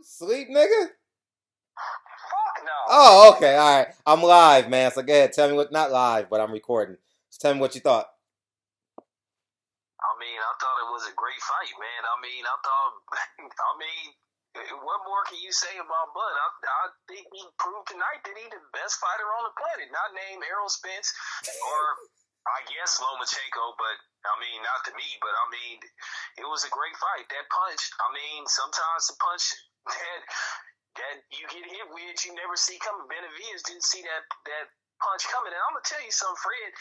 Sleep, nigga? Fuck no. Oh, okay, all right. I'm live, man. So go ahead, tell me what. Not live, but I'm recording. Just tell me what you thought. I mean, I thought it was a great fight, man. I mean, I thought, I mean, what more can you say about Bud? I think he proved tonight that he's the best fighter on the planet. Not named Errol Spence or I guess Lomachenko, but I mean, not to me, but I mean, it was a great fight. That punch, I mean, sometimes the punch that you get hit with, you never see coming. Benavidez didn't see that punch coming. And I'm gonna tell you something, Fred.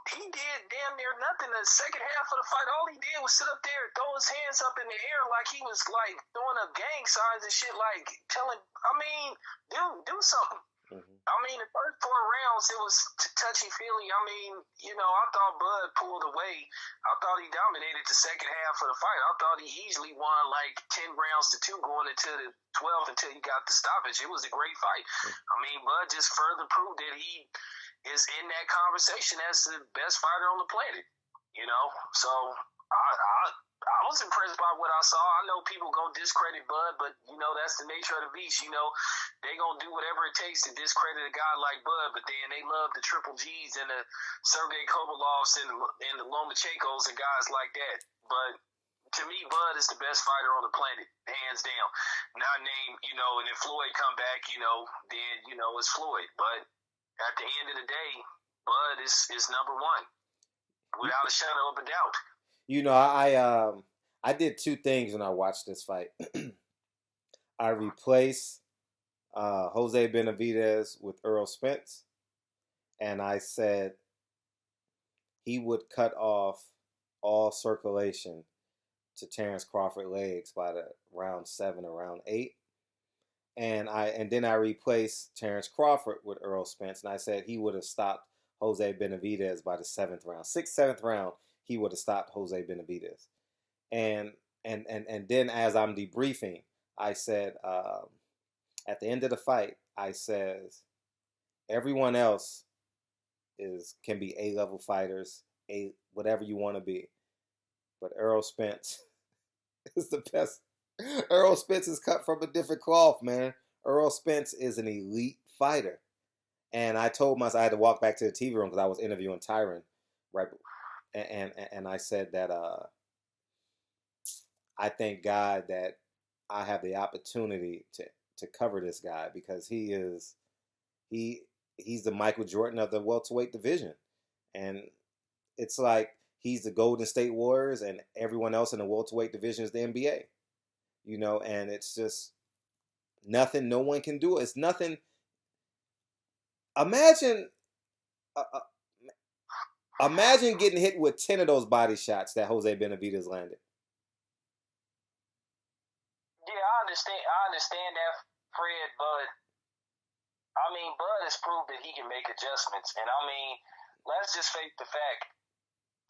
He did damn near nothing the second half of the fight. All he did was sit up there and throw his hands up in the air like he was like throwing up gang signs and shit, like telling. I mean, do something. Mm-hmm. I mean, the first 4 rounds, it was touchy-feely. I mean, I thought Bud pulled away. I thought he dominated the second half of the fight. I thought he easily won like 10 rounds to 2 going into the 12th until he got the stoppage. It was a great fight. I mean, Bud just further proved that he is in that conversation as the best fighter on the planet. So I was impressed by what I saw. I know people gonna discredit Bud, but that's the nature of the beast. They gonna do whatever it takes to discredit a guy like Bud, but then they love the Triple G's and the Sergey Kovalovs and the Lomachenkos and guys like that. But to me, Bud is the best fighter on the planet, hands down. Not named, and if Floyd come back, then it's Floyd. But at the end of the day, Bud is number one, without a shadow of a doubt. I did 2 things when I watched this fight. I replaced Jose Benavidez with Earl Spence, and I said he would cut off all circulation to Terrence Crawford legs by the round 7 or round 8. And then I replaced Terrence Crawford with Earl Spence, and I said he would have stopped Jose Benavidez by the 7th round. 6th, 7th round, he would have stopped Jose Benavidez. And then as I'm debriefing, I said, at the end of the fight, I says, everyone else can be A-level fighters, whatever you want to be. But Earl Spence is the best. Earl Spence is cut from a different cloth, man. Earl Spence is an elite fighter. And I told myself I had to walk back to the TV room because I was interviewing Tyron, right? And I said that I thank God that I have the opportunity to cover this guy because he's the Michael Jordan of the welterweight division. And it's like he's the Golden State Warriors and everyone else in the welterweight division is the NBA. And it's just nothing, no one can do it. It's nothing. Imagine getting hit with 10 of those body shots that Jose Benavidez landed. Yeah, I understand that, Fred, but I mean, Bud has proved that he can make adjustments, and I mean, let's just face the fact.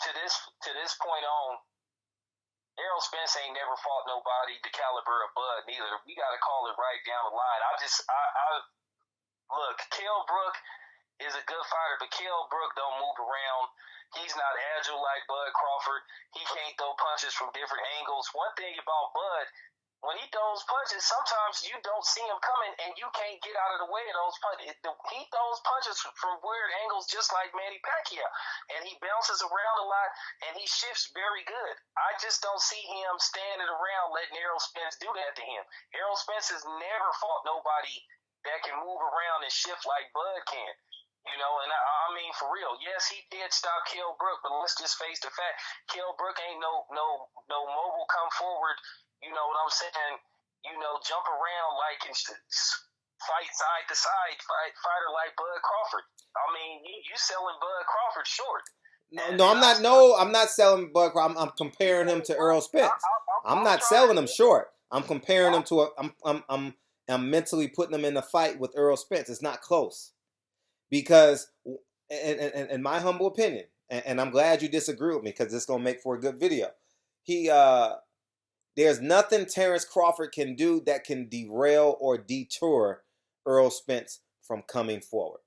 To this point on, Errol Spence ain't never fought nobody the caliber of Bud neither. We got to call it right down the line. Look, Kell Brook is a good fighter, but Kell Brook don't move around. He's not agile like Bud Crawford. He can't throw punches from different angles. One thing about Bud, when he throws punches, sometimes you don't see him coming and you can't get out of the way of those punches. He throws punches from weird angles just like Manny Pacquiao. And he bounces around a lot and he shifts very good. I just don't see him standing around letting Errol Spence do that to him. Errol Spence has never fought nobody that can move around and shift like Bud can. And I mean, for real, yes, he did stop Kell Brook, but let's just face the fact, Kell Brook ain't no mobile come forward, you know what I'm saying, jump around like and fight side to side, fighter like Bud Crawford. I mean, you selling Bud Crawford short. I'm not selling Bud Crawford. I'm comparing him to Earl Spence. I'm not selling him short. I'm comparing him to I'm mentally putting him in a fight with Earl Spence. It's not close. Because, in my humble opinion, and I'm glad you disagree with me because it's going to make for a good video. There's nothing Terrence Crawford can do that can derail or detour Earl Spence from coming forward.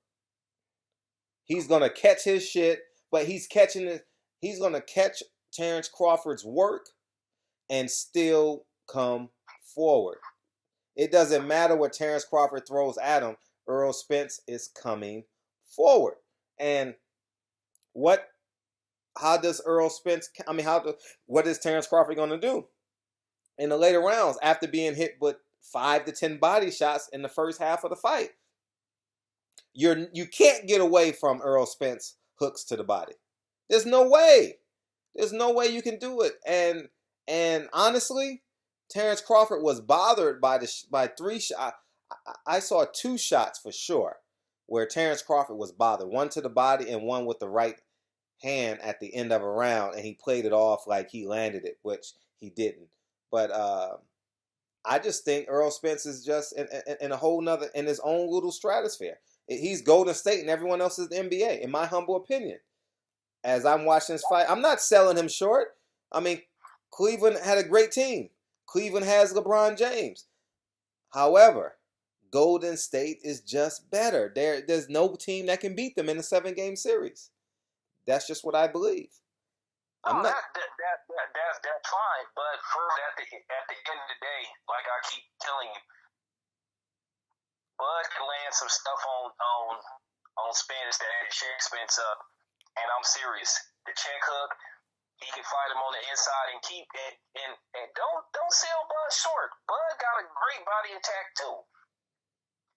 He's going to catch his shit, but he's going to catch Terrence Crawford's work and still come forward. It doesn't matter what Terrence Crawford throws at him. Earl Spence is coming forward. And how does Earl Spence, what is Terrence Crawford going to do in the later rounds after being hit with 5 to 10 body shots in the first half of the fight? You can't get away from Earl Spence hooks to the body. There's no way. There's no way you can do it. And honestly, Terrence Crawford was bothered by 3 shots. I saw 2 shots for sure where Terrence Crawford was bothered. One to the body and one with the right hand at the end of a round, and he played it off like he landed it, which he didn't. But I just think Earl Spence is just in a whole nother, in his own little stratosphere. He's Golden State and everyone else is the NBA, in my humble opinion. As I'm watching this fight, I'm not selling him short. I mean, Cleveland had a great team. Cleveland has LeBron James. However, Golden State is just better. There's no team that can beat them in a 7-game series. That's just what I believe. That's fine, but at the end of the day, like I keep telling you, Bud can land some stuff on Spence that check Spence up, and I'm serious. The check hook, he can fight him on the inside and keep it. And don't sell Bud short. Bud got a great body attack too,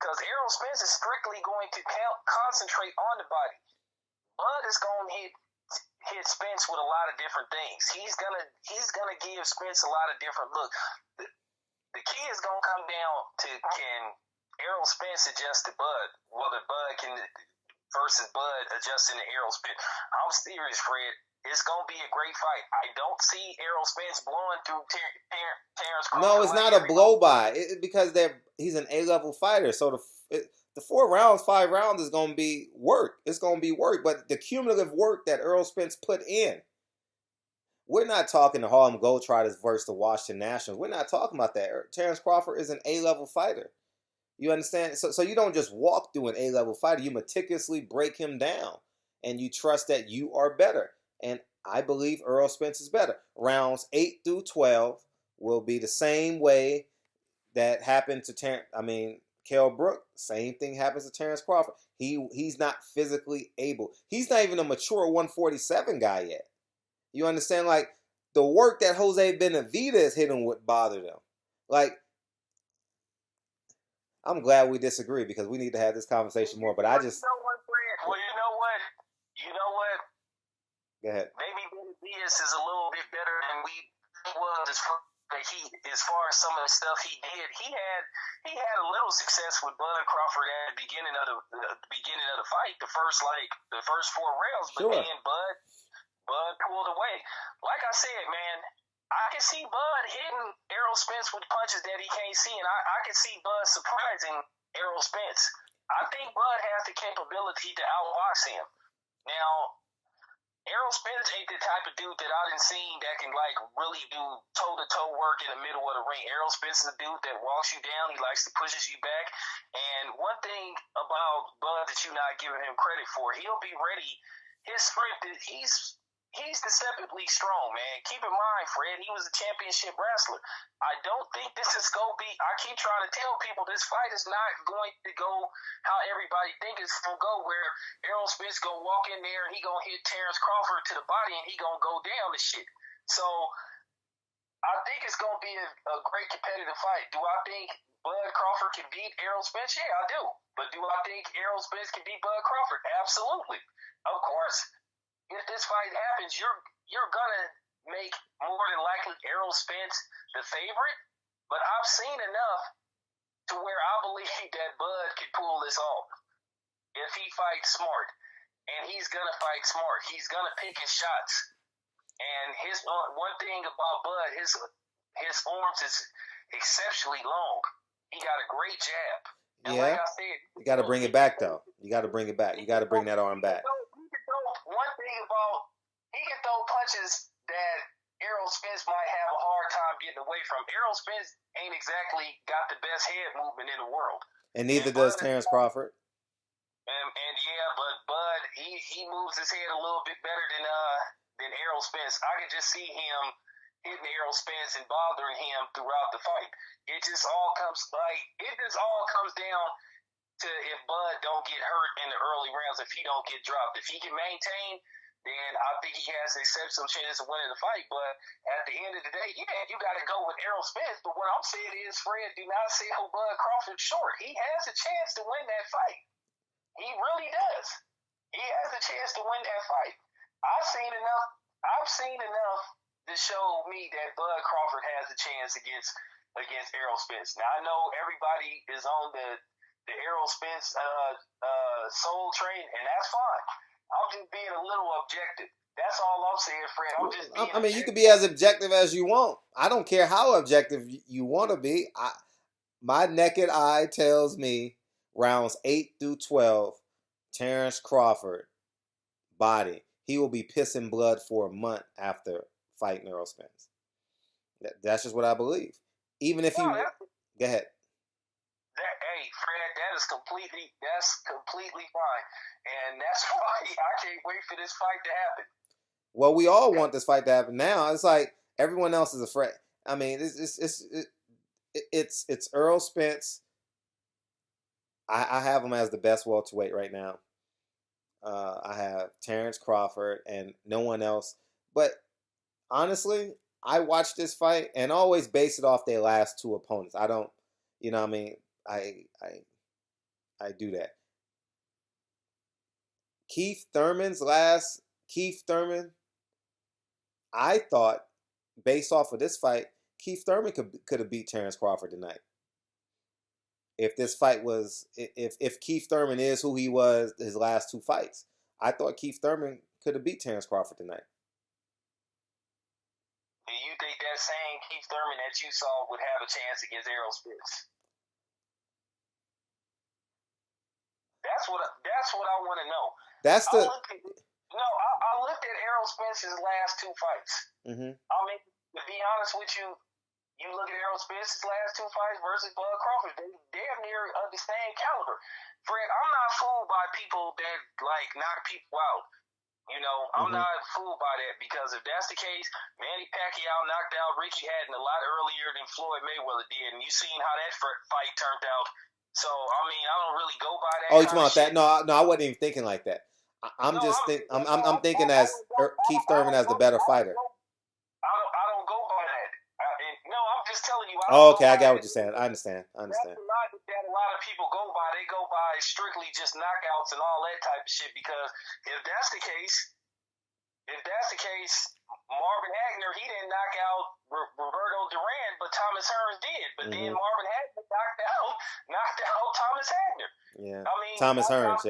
because Errol Spence is strictly going to concentrate on the body. Bud is going to hit Spence with a lot of different things. He's gonna give Spence a lot of different looks. The key is gonna come down to, can Errol Spence adjust to Bud? Whether Bud can versus Bud adjusting to Errol Spence. I'm serious, Fred. It's gonna be a great fight. I don't see Errol Spence blowing through Terrence Crawford. No, it's not a blow by. Because he's an A-level fighter. So the 4 rounds, 5 rounds is going to be work. It's going to be work. But the cumulative work that Earl Spence put in, we're not talking the Harlem Globetrotters versus the Washington Nationals. We're not talking about that. Terrence Crawford is an A-level fighter. You understand? So you don't just walk through an A-level fighter. You meticulously break him down. And you trust that you are better. And I believe Earl Spence is better. Rounds 8 through 12 will be the same way that happened to Kell Brook. Same thing happens to Terrence Crawford. He's not physically able. He's not even a mature 147 guy yet. You understand? Like, the work that Jose Benavidez hit him with bothered him. Like, I'm glad we disagree because we need to have this conversation more. But I just... Well, you know what? Go ahead. Maybe Bizz is a little bit better than we was as far as some of the stuff he did. He had a little success with Bud Crawford at the beginning of the fight, the first 4 rounds, but sure. then Bud pulled away. Like I said, man, I can see Bud hitting Errol Spence with punches that he can't see, and I can see Bud surprising Errol Spence. I think Bud has the capability to outbox him. Now, Errol Spence ain't the type of dude that I done seen that can really do toe-to-toe work in the middle of the ring. Errol Spence is a dude that walks you down. He likes to pushes you back. And one thing about Bud that you're not giving him credit for, he'll be ready. His strength, he's deceptively strong, man. Keep in mind, Fred, he was a championship wrestler. I don't think this is going to be, I keep trying to tell people this fight is not going to go how everybody think it's going to go, where Errol Spence going to walk in there and he going to hit Terrence Crawford to the body and he going to go down and shit. So I think it's going to be a great competitive fight. Do I think Bud Crawford can beat Errol Spence? Yeah, I do. But do I think Errol Spence can beat Bud Crawford? Absolutely. Of course. If this fight happens, you're gonna make more than likely Errol Spence the favorite. But I've seen enough to where I believe that Bud can pull this off if he fights smart, and he's gonna fight smart. He's gonna pick his shots. And his one thing about Bud, his arms is exceptionally long. He got a great jab. And yeah, like I said, you got to bring it back though. You got to bring it back. You got to bring that arm back. One thing about, he can throw punches that Errol Spence might have a hard time getting away from. Errol Spence ain't exactly got the best head movement in the world. And neither does Terrence Crawford. And yeah, but Bud, he moves his head a little bit better than Errol Spence. I can just see him hitting Errol Spence and bothering him throughout the fight. It just all comes down to if Bud don't get hurt in the early rounds, if he don't get dropped. If he can maintain, then I think he has an exceptional chance of winning the fight. But at the end of the day, yeah, you got to go with Errol Spence. But what I'm saying is, Fred, do not sell Bud Crawford short. He has a chance to win that fight. He really does. He has a chance to win that fight. I've seen enough to show me that Bud Crawford has a chance against Errol Spence. Now I know everybody is on the Errol Spence soul train, and that's fine. I'm just being a little objective. That's all I'm saying, Fred. I'm just being I mean, you can be as objective as you want. I don't care how objective you want to be. My naked eye tells me rounds 8 through 12, Terrence Crawford, body. He will be pissing blood for a month after fighting Errol Spence. That's just what I believe. Even if go ahead. Hey, Fred, that's completely fine, and that's why I can't wait for this fight to happen. Well, we all want this fight to happen now. It's like everyone else is afraid. I mean, it's Errol Spence. I have him as the best welterweight right now. I have Terrence Crawford and no one else. But honestly, I watch this fight and always base it off their last two opponents. I don't, you know what I mean? I do that. Keith Thurman, I thought, based off of this fight, Keith Thurman could have beat Terrence Crawford tonight. If this fight was, if Keith Thurman is who he was his last two fights, I thought Keith Thurman could have beat Terrence Crawford tonight. Do you think that same Keith Thurman that you saw would have a chance against Errol Spence? That's what I want to know. I looked at Errol Spence's last two fights. Mm-hmm. I mean, to be honest with you, you look at Errol Spence's last two fights versus Bud Crawford, they damn near of the same caliber. Fred, I'm not fooled by people that like knock people out. You know, I'm not fooled by that, because if that's the case, Manny Pacquiao knocked out Ricky Hatton a lot earlier than Floyd Mayweather did, and you seen how that fight turned out. So, I mean, I don't really go by that. Oh, you talking about that? No, I wasn't even thinking like that. I'm thinking as Keith Thurman as the better fighter. I don't go by that. I'm just telling you. Okay, I got what you're saying. I understand. That's a lot that a lot of people go by. They go by strictly just knockouts and all that type of shit. Because if that's the case, Marvin Hagner, he didn't knock out Roberto Duran, but Thomas Hearns did. But then Marvin Hagner knocked out Thomas Hagner. Yeah. I mean, Thomas Hearns,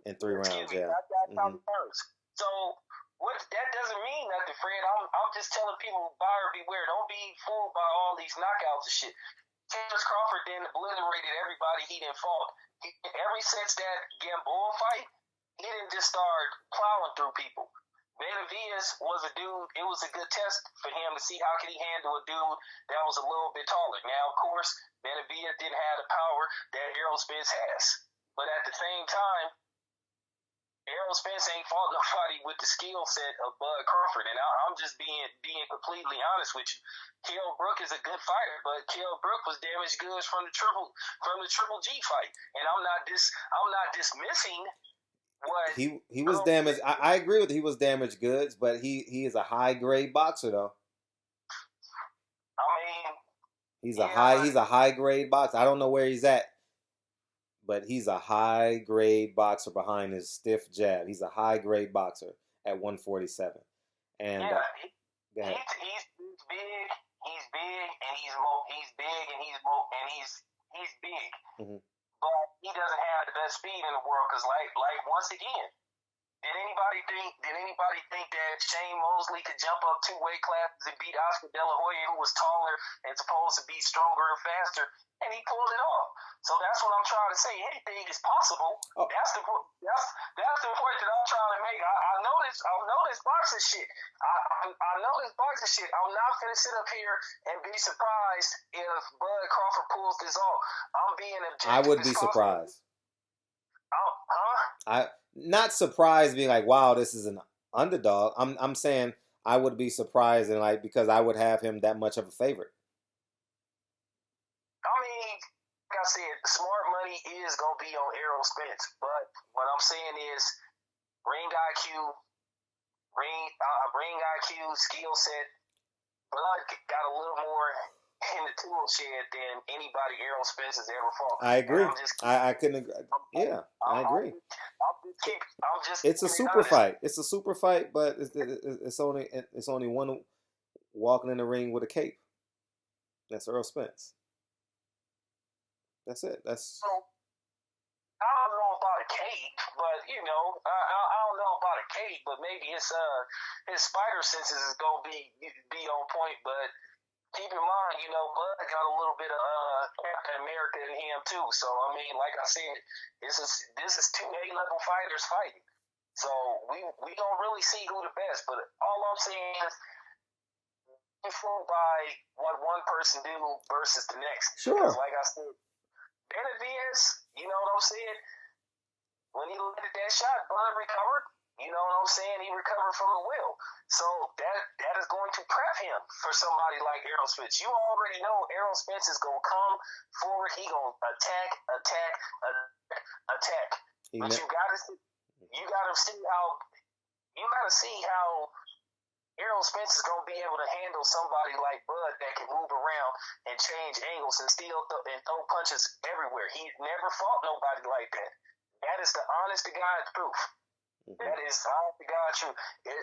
in 3 rounds, yeah. Thomas Hearns. So that doesn't mean nothing, Fred. I'm just telling people, buyer beware. Don't be fooled by all these knockouts and shit. Terrence Crawford then obliterated everybody he didn't fought. Ever since that Gamboa fight, he didn't just start plowing through people. Benavidez was a dude. It was a good test for him to see how can he handle a dude that was a little bit taller. Now, of course, Benavidez didn't have the power that Errol Spence has. But at the same time, Errol Spence ain't fought nobody with the skill set of Bud Crawford. And I'm just being completely honest with you. Kell Brook is a good fighter, but Kell Brook was damaged goods from the Triple G fight. And I'm not dismissing what he was damaged. I agree with he was damaged goods, but he is a high grade boxer though. I mean, he's a high grade boxer. I don't know where he's at, but he's a high grade boxer behind his stiff jab. He's a high grade boxer at 147. And he's big, and he's big. Mm-hmm. But he doesn't have the best speed in the world, because like once again, did anybody think that Shane Mosley could jump up 2 weight classes and beat Oscar De La Hoya, who was taller and supposed to be stronger and faster, and he pulled it off? So that's what I'm trying to say. Anything is possible. Oh. That's the point that I'm trying to make. I know this boxing shit. I know this boxing shit. I'm not gonna sit up here and be surprised if Bud Crawford pulls this off. I'm being objective. I would be surprised. Huh? Not surprised, being like, wow, this is an underdog. I'm saying I would be surprised, and like because I would have him that much of a favorite. I mean, like I said, smart money is gonna be on Errol Spence, but what I'm saying is ring IQ, ring IQ, skill set. Bud got a little more in the tool shed than anybody Errol Spence has ever fought. I agree. I'm just, I couldn't agree. Yeah, I agree. I'm just It's a super honest. fight. It's a super fight, but it's only one walking in the ring with a cape. That's Earl Spence. That's it. That's. So, I don't know about a cape, but I don't know about a cape, but maybe his spider senses is gonna be on point. But keep in mind, Bud got a little bit of Captain America in him too. So I mean, like I said, this is two A-level fighters fighting. So we don't really see who the best. But all I'm saying is, be fooled by what one person do versus the next. Sure. Because like I said, Benavidez, you know what I'm saying? When he landed that shot, Bud recovered. You know what I'm saying? He recovered from the will. So that is going to prep him for somebody like Errol Spence. You already know Errol Spence is going to come forward. He going to attack. But you got to see how Errol Spence is going to be able to handle somebody like Bud that can move around and change angles and still throw punches everywhere. He never fought nobody like that. That is the honest to God truth. Mm-hmm. That is honest to God truth.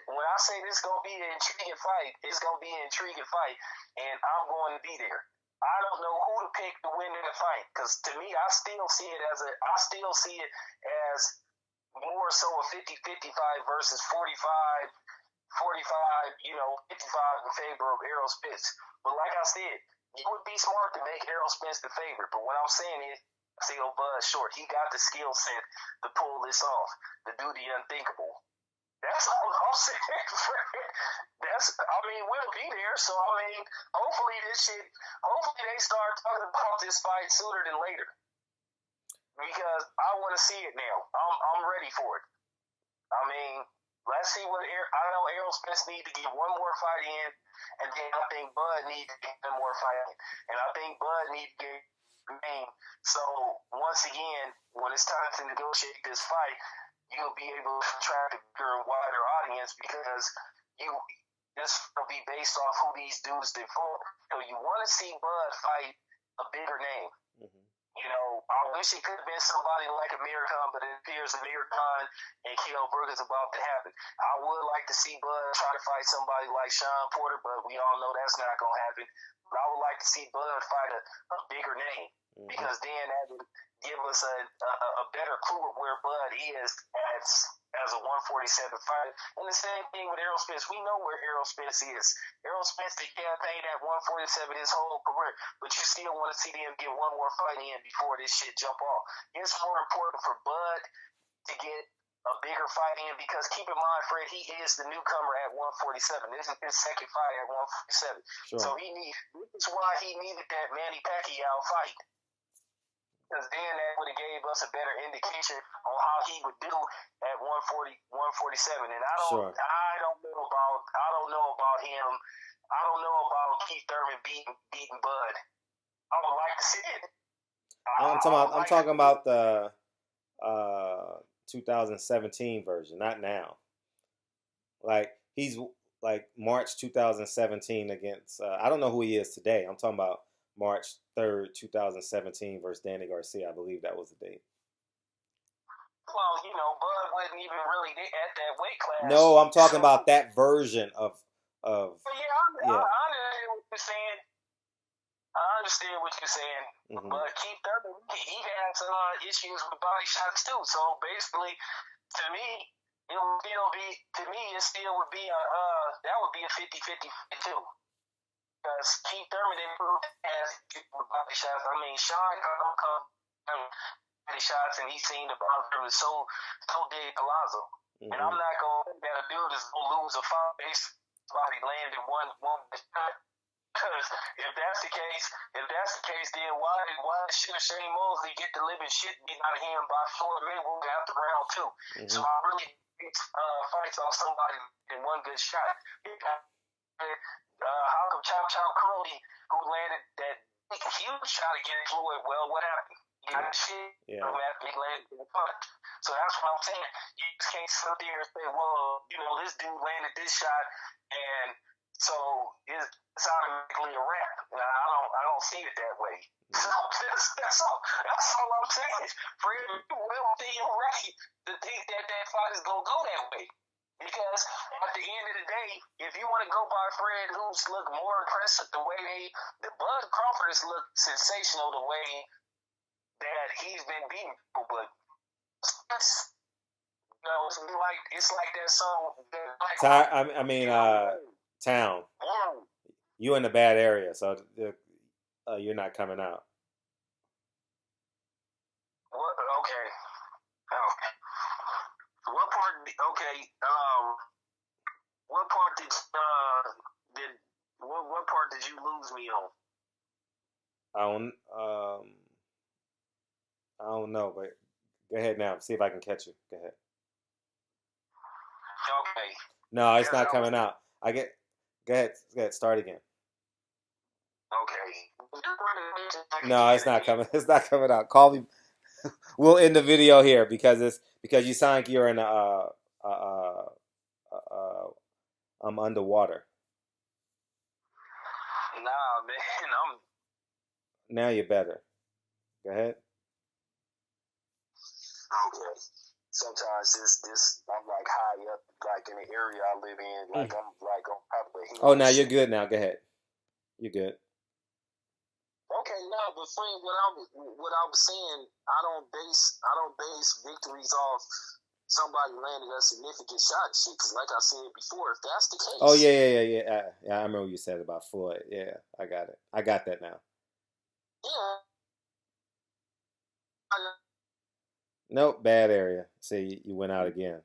When I say this is going to be an intriguing fight, it's going to be an intriguing fight, and I'm going to be there. I don't know who to pick to win in the fight, because to me, I still see it as more so a 50-55 versus 45, 55 in favor of Errol Spence. But like I said, it would be smart to make Errol Spence the favorite. But what I'm saying is, I see Bud short. He got the skill set to pull this off, to do the unthinkable. That's all I'm saying, Fred. We'll be there. So, hopefully they start talking about this fight sooner than later. Because I want to see it now. I'm ready for it. Let's see I know Errol Spence need to get one more fight in, and then I think Bud needs to get one more fight in. And I think Bud needs to get name. So once again, when it's time to negotiate this fight, you'll be able to attract a bigger and wider audience because this will be based off who these dudes did for. So you want to see Bud fight a bigger name. Mm-hmm. I wish it could have been somebody like Amir Khan, but it appears Amir Khan and Kell Brook is about to happen. I would like to see Bud try to fight somebody like Sean Porter, but we all know that's not going to happen. But I would like to see Bud fight a bigger name, mm-hmm. because then that would give us a better clue of where Bud is as a 147 fighter. And the same thing with Errol Spence. We know where Errol Spence is. Errol Spence did campaign at 147 his whole career, but you still want to see them get one more fight in before this shit jump off. It's more important for Bud to get a bigger fight in because keep in mind, Fred, he is the newcomer at 147. This is his second fight at 147. Sure. So this is why he needed that Manny Pacquiao fight. Because then that would have gave us a better indication on how he would do at 147. And I don't know about him. I don't know about Keith Thurman beating Bud. I would like to see it. I'm talking about the 2017 version, not now. Like he's like March 2017 against. I don't know who he is today. I'm talking about March 3rd, 2017 versus Danny Garcia. I believe that was the date. Well, Bud wasn't even really at that weight class. No, I'm talking about that version of. I understand what you're saying. Mm-hmm. But Keith Thurman, he had some issues with body shots too. So basically, to me, it would still be that would be a 50-50 too. Because Keith Thurman improved as with body shots. Sean come body shots, and he seen the bouncer was so did Palazzo. Mm-hmm. And I'm not going to think that a dude is going to lose a fight based body landing one shot. Because if that's the case, then why should Shane Mosley get the living shit beat out of him by Floyd Mayweather after round 2? Mm-hmm. So I really fights off somebody in one good shot. How come Chop Curly, who landed that big huge shot against Floyd? Well, what happened? He got shit. He landed in the punch. So that's what I'm saying. You just can't sit there and say, well, this dude landed this shot, and so it's automatically a wrap. I don't see it that way. So that's all I'm saying. Fred, well, you're right to think that fight is gonna go that way. Because at the end of the day, if you want to go by Fred, who's looked more impressive the way the Bud Crawford has looked sensational the way that he's been beating people, but it's like that song. Town. You in a bad area, so you're not coming out. What? Okay. Oh. What part? Okay. What part what part did you lose me on? I don't know, but go ahead now. See if I can catch you. Go ahead. Okay. No, it's not coming out. Go ahead. Start again. Okay. No, it's not coming. It's not coming out. Call me. We'll end the video here because you sound like you're in I'm underwater. Nah, man. Now you're better. Go ahead. Okay. Sometimes this I'm like high up, like in the area I live in, like I'm like on top of a hill. Oh, now you're good. Now go ahead. You're good. Okay, no, but friend, what I was saying, I don't base victories off somebody landing a significant shot and shit. Because like I said before, if that's the case. Oh yeah. I remember what you said about Floyd. Yeah, I got it. I got that now. Yeah. Nope, bad area. See, you went out again.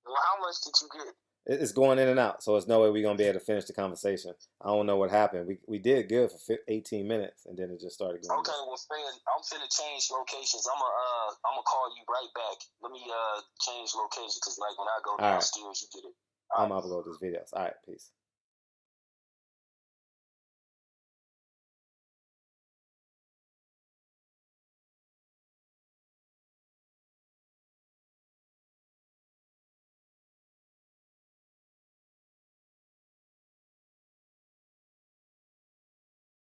Well, how much did you get? It's going in and out, so there's no way we're gonna be able to finish the conversation. I don't know what happened. We did good for 18 minutes, and then it just started going. Okay, well, friend, I'm finna change locations. I'm gonna call you right back. Let me change location because like when I go downstairs, you get it. I'm gonna upload these videos. All right, peace.